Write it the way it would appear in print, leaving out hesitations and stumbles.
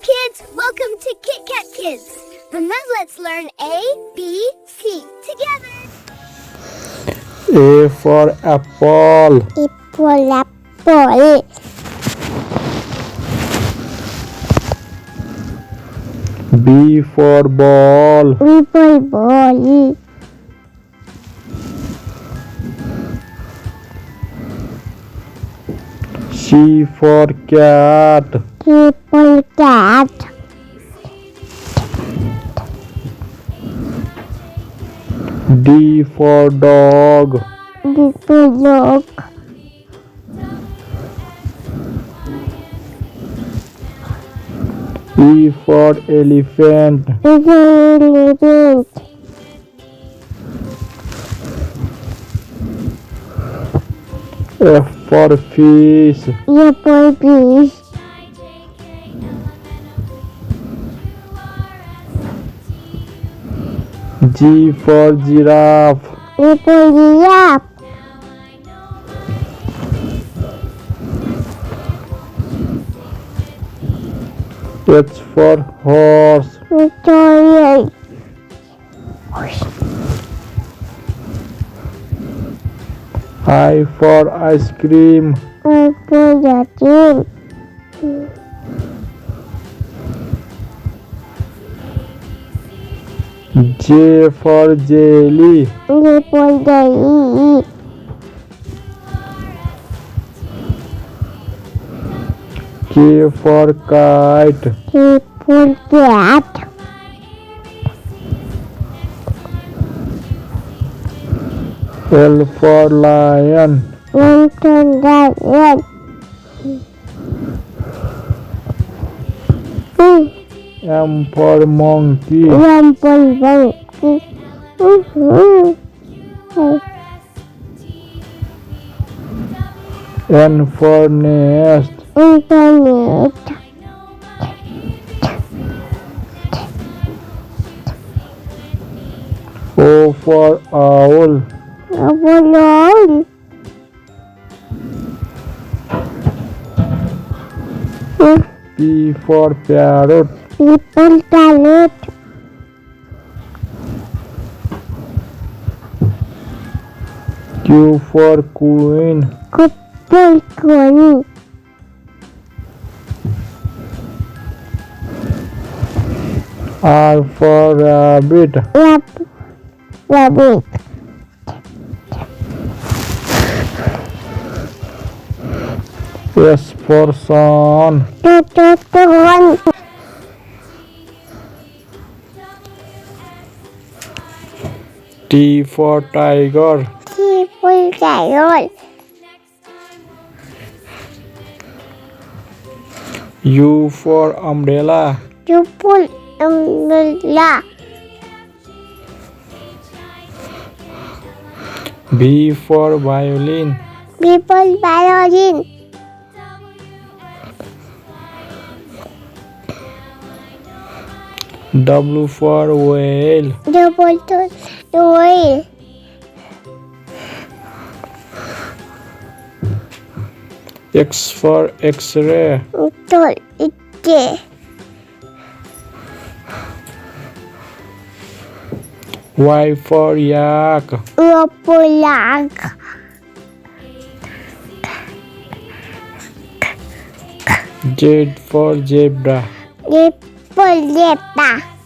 kids, welcome to Kit Kat Kids. And now let's learn A, B, C together. A for apple. Apple. B for ball. Ball. C for cat. Cat. D for dog. Dog. E for elephant. Elephant. F for fish. Apple fish. G for giraffe. Giraffe. H for horse. Victoria. I for ice cream. Apple. J for jelly. Apple. K for kite. Apple cat. L for lion. Lion. M for monkey. Apple. N for nest. Internet. O for owl. Apple. P for parrot. People talent. Q for queen. Couple. R for rabbit. Rabbit. S for sun. One. T for tiger. People talent. U for umbrella. People umbrella. V for violin. People violin. W for whale. Double whale. X for x-ray. It. Y for yak. Apple. Z for zebra. Apple.